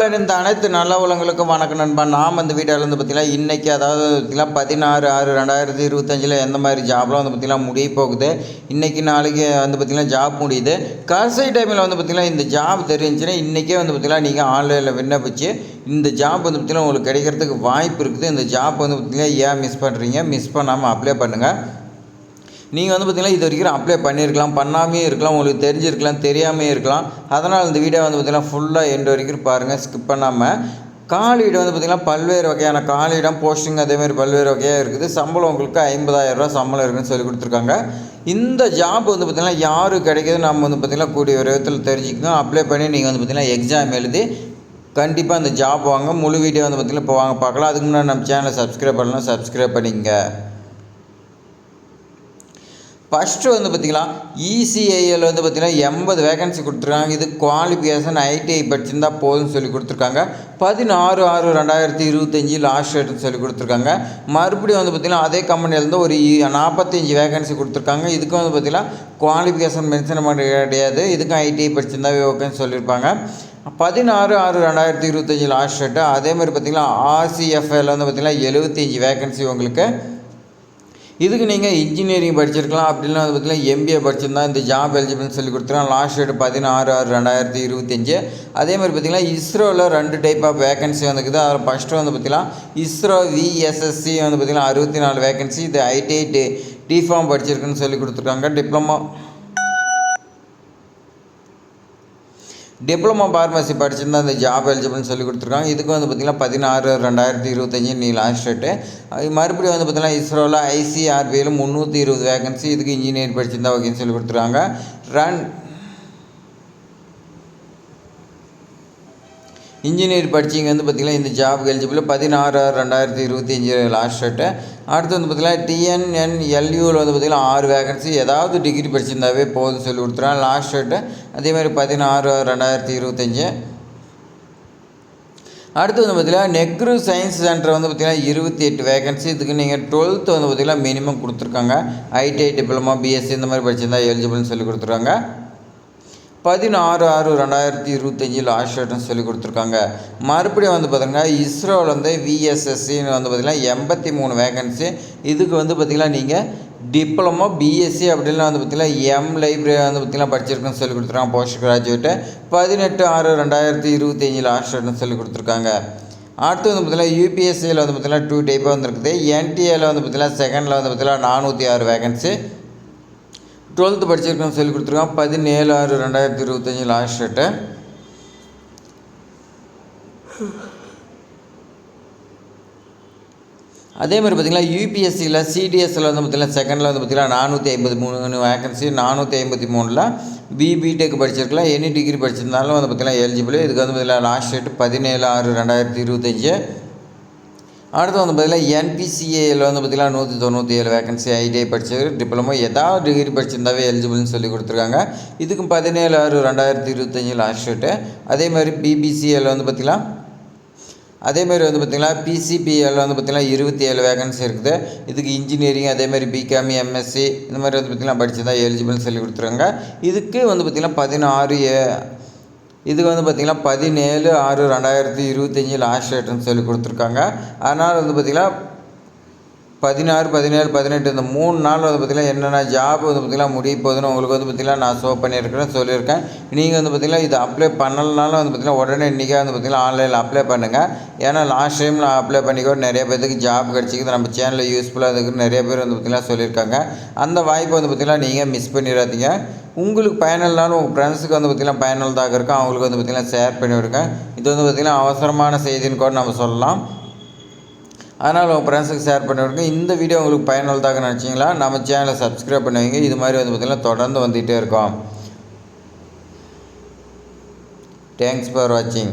இந்த அனைத்து நல்ல உள்ளவங்களுக்கும் வணக்கம் நண்பா. நாம் இந்த வீடியோவில் வந்து பார்த்திங்கன்னா இன்றைக்கி அதாவது பார்த்திங்கன்னா 16/6/2025 எந்த மாதிரி ஜாப்லாம் வந்து பார்த்திங்கன்னா முடிய போகுது. இன்றைக்கி நாளைக்கு வந்து பார்த்திங்கன்னா ஜாப் முடியுது. கடைசி டைமில் வந்து பார்த்திங்கன்னா இந்த ஜாப் தெரிஞ்சுன்னா இன்றைக்கே வந்து பார்த்திங்கன்னா நீங்கள் ஆன்லைனில் விண்ணப்பிச்சு இந்த ஜாப் வந்து பார்த்திங்கன்னா உங்களுக்கு கிடைக்கிறதுக்கு வாய்ப்பு இருக்குது. இந்த ஜாப் வந்து பார்த்திங்கன்னா ஏன் மிஸ் பண்ணுறீங்க? மிஸ் பண்ணாமல் அப்ளை பண்ணுங்கள். நீங்கள் வந்து பார்த்திங்கன்னா இது வரைக்கும் அப்ளை பண்ணியிருக்கலாம், பண்ணாமே இருக்கலாம், உங்களுக்கு தெரிஞ்சிருக்கலாம், தெரியாமே இருக்கலாம். அதனால் இந்த வீடியோ வந்து பார்த்திங்கன்னா ஃபுல்லாக எண்டு வரைக்கும் பாருங்கள், ஸ்கிப் பண்ணாமல். காலியிடம் வந்து பார்த்திங்கன்னா பல்வேறு வகையான காலியிடம் போஸ்டிங் அதேமாதிரி பல்வேறு வகையாக இருக்குது. சம்பளம் உங்களுக்கு 50,000 ரூபா சம்பளம் இருக்குதுன்னு சொல்லி கொடுத்துருக்காங்க. இந்த ஜாப் வந்து பார்த்திங்கன்னா யார் கிடைக்கிது நம்ம வந்து பார்த்திங்கன்னா கூடிய விரைவில் தெரிஞ்சுக்கணும். அப்ளை பண்ணி நீங்கள் வந்து பார்த்திங்கன்னா எக்ஸாம் எழுதி கண்டிப்பாக அந்த ஜாப் வாங்க. முழு வீடியோ வந்து பார்த்திங்கன்னா இப்போ வாங்க பார்க்கலாம். அதுக்கு முன்னாடி நம்ம சேனலை சப்ஸ்கிரைப் பண்ணலாம், சப்ஸ்கிரைப் பண்ணிங்க. ஃபஸ்ட்டு வந்து பார்த்திங்கன்னா இசிஐஎல் வந்து பார்த்திங்கன்னா 80 வேகன்சி கொடுத்துருக்காங்க. இது குவாலிஃபிகேஷன் ஐடிஐ படிச்சிருந்தால் போதும்னு சொல்லி கொடுத்துருக்காங்க. 16/6/2025 லாஸ்ட் டேட்னு சொல்லி கொடுத்துருக்காங்க. மறுபடியும் வந்து பார்த்திங்கன்னா அதே கம்பெனிலேருந்து ஒரு 45 வேகன்சி கொடுத்துருக்காங்க. இதுக்கும் வந்து பார்த்திங்கன்னா குவாலிஃபிகேஷன் மென்ஷன் பண்ண கிடையாது. இதுக்கும் ஐடிஐ படிச்சிருந்தாவே ஓகேன்னு சொல்லியிருப்பாங்க. 16/6/2025 லாஸ்ட் டேட்டு. அதேமாதிரி பார்த்திங்கன்னா ஆர்சிஎஃப்எல் வந்து பார்த்திங்கன்னா 75 வேகன்சி உங்களுக்கு. இதுக்கு நீங்கள் இன்ஜினியரிங் படிச்சிருக்கலாம், அப்படின்னா வந்து பார்த்திங்கன்னா எம்பிஏ படிச்சிருந்தா இந்த ஜாப் எலிஜிபிள்னு சொல்லி கொடுத்துருக்காங்க. Last date 16/6/2025. அதேமாதிரி பார்த்திங்கன்னா இஸ்ரோவில் 2 டைப் ஆஃப் வேகன்சி வந்துக்குது. அதில் ஃபஸ்ட்டு வந்து பார்த்திங்கன்னா இஸ்ரோ விஎஸ்எஸ்சி வந்து பார்த்திங்கன்னா 64 வேகன்சி. இது ஐடிஐ டிஃபார்ம் படிச்சிருக்குன்னு சொல்லி கொடுத்துருக்காங்க. டிப்ளமோ ஃபார்மசி படிச்சிருந்தா அந்த ஜாப் எலிஜிபிள்னு சொல்லி கொடுத்துருக்காங்க. இதுக்கு வந்து பார்த்திங்கன்னா 16/6/2025 நீ லாஸ்ட் டேட்டு. மறுபடியும் வந்து பார்த்திங்கன்னா இஸ்ரோவில் ஐசிஆர்பியில் 320 வேகன்சி. இதுக்கு இன்ஜினியரிங் படிச்சிருந்தா ஓகேன்னு சொல்லி கொடுத்துருக்காங்க. இன்ஜினியர் படிச்சிங்க வந்து பார்த்திங்கன்னா இந்த ஜாப் எலிஜிபிள் 16/6/2025 லாஸ்ட் டேட்டு. அடுத்து வந்து பார்த்திங்கன்னா டிஎன்என்எல்யூவில் வந்து பார்த்திங்கன்னா 6 வேகன்சி. ஏதாவது டிகிரி படிச்சிருந்தாவே போதும்னு சொல்லி கொடுத்துருக்காங்க. லாஸ்ட் டேட்டு அதேமாதிரி 16/6/2025. அடுத்து வந்து பார்த்திங்கன்னா நெக்ரு சயின்ஸ் சென்டர் வந்து பார்த்திங்கன்னா 28 வேகன்சி. இதுக்கு நீங்கள் 12th வந்து பார்த்திங்கன்னா மினிமம் கொடுத்துருக்காங்க. ஐடிஐ டிப்ளமா பிஎஸ்சி இந்த மாதிரி படிச்சிருந்தா எலிஜிபிள்னு சொல்லி கொடுத்துருக்காங்க. 16/6/2025 லாஸ்ட் டேட்னு சொல்லி கொடுத்துருக்காங்க. மறுபடியும் வந்து பார்த்திங்கன்னா இஸ்ரோவில் வந்து விஎஸ்எஸ்சின்னு வந்து பார்த்திங்கன்னா 83 வேகன்சி. இதுக்கு வந்து பார்த்திங்கன்னா நீங்கள் டிப்ளமோ பிஎஸ்சி அப்படின்னா வந்து பார்த்திங்கன்னா லைப்ரரி வந்து பார்த்திங்கன்னா படிச்சிருக்குன்னு சொல்லி கொடுத்துருக்காங்க. போஸ்ட் கிராஜுவேட்டு 18/6/2025 லாஸ்ட் டேட்னு சொல்லி கொடுத்துருக்காங்க. அடுத்து வந்து பார்த்திங்கன்னா யூபிஎஸ்சியில் வந்து பார்த்திங்கன்னா 2 டைப்பாக வந்துருக்குது. என்டிஏவில் வந்து பார்த்திங்கன்னா செகண்டில் வந்து பார்த்திங்கன்னா 406 வேகன்சி. 12th படிச்சிருக்கோன்னு சொல்லி கொடுத்துருக்காங்க. 17/6/2025 லாஸ்ட் டேட்டு. அதே மாதிரி பார்த்திங்கன்னா யூபிஎஸ்சியில் சிடிஎஸ்சில் வந்து பார்த்திங்கன்னா செகண்டில் வந்து பார்த்திங்கன்னா 453 வேகன்சி. 453ல் பிடெக் படிச்சிருக்கலாம், எனி டிகிரி படிச்சிருந்தாலும் வந்து பார்த்திங்கன்னா எலிஜிபிள். இதுக்கு வந்து பார்த்திங்கன்னா லாஸ்ட் டேட்டு 17/6/2025. அடுத்து வந்து பார்த்திங்கன்னா என்பிசிஏயில் வந்து பார்த்திங்கன்னா 197 வேகன்சி. ஐடிஐ படித்தது டிப்ளமோ ஏதாவது டிகிரி படிச்சிருந்தாவே எலிஜிபிள்னு சொல்லி கொடுத்துருக்காங்க. இதுக்கும் 17/6/2025 லாஸ்ட் டேட்டு. அதேமாதிரி பிபிசிஎல் வந்து பார்த்திங்கன்னா அதேமாதிரி வந்து பார்த்திங்கன்னா பிசிபிஎல் வந்து பார்த்திங்கன்னா 27 வேகன்சி இருக்குது. இதுக்கு இன்ஜினியரிங் அதேமாதிரி பிகாமி எம்எஸ்சி இந்த மாதிரி வந்து பார்த்திங்கன்னா படித்ததா எலிஜிபிள்னு சொல்லி கொடுத்துருக்காங்க. இதுக்கு வந்து பார்த்திங்கன்னா இதுக்கு வந்து பார்த்திங்கன்னா 17/6/2025 லாஸ்ட் டேட்டுன்னு சொல்லி கொடுத்துருக்காங்க. அதனால் வந்து பார்த்திங்கன்னா 16, 17, 18 இந்த 3 நாள் வந்து பார்த்திங்கன்னா என்னென்ன ஜாப் வந்து பார்த்திங்கன்னா முடிய போகுதுன்னு உங்களுக்கு வந்து பார்த்திங்கன்னா நான் ஷோ பண்ணியிருக்கிறேன்னு சொல்லியிருக்கேன். நீங்கள் வந்து பார்த்திங்கன்னா இது அப்ளை பண்ணலனாலும் வந்து பார்த்திங்கன்னா உடனே இன்றைக்கே வந்து பார்த்திங்கன்னா ஆன்லைனில் அப்ளை பண்ணுங்கள். ஏன்னா லாஸ்ட் டைம் நான் அப்ளை பண்ணிக்கோ நிறைய பேருக்கு ஜாப் கிடச்சிக்குது. நம்ம சேனலில் யூஸ்ஃபுல்லாக இருக்குது நிறைய பேர் வந்து பார்த்திங்கன்னா சொல்லியிருக்காங்க. அந்த வாய்ப்பை வந்து பார்த்திங்கன்னா நீங்கள் மிஸ் பண்ணிடாதீங்க. உங்களுக்கு பயனல்னாலும் உங்கள் ஃப்ரெண்ட்ஸுக்கு வந்து பார்த்திங்கன்னா பயனுள்ளதாக இருக்கும். அவங்களுக்கு வந்து பார்த்திங்கன்னா ஷேர் பண்ணிவிடுங்க. இது வந்து பார்த்திங்கன்னா அவசரமான செய்தின்னு கூட நம்ம சொல்லலாம். அதனால் உங்கள் ஃப்ரெண்ட்ஸுக்கு ஷேர் பண்ணிவிடுங்க. இந்த வீடியோ உங்களுக்கு பயனுள்ளதாக நினச்சிங்களா நம்ம சேனலை சப்ஸ்கிரைப் பண்ணுவீங்க. இது மாதிரி வந்து பார்த்திங்கன்னா தொடர்ந்து வந்துகிட்டே இருக்கோம். தேங்க்ஸ் ஃபார் வாட்சிங்.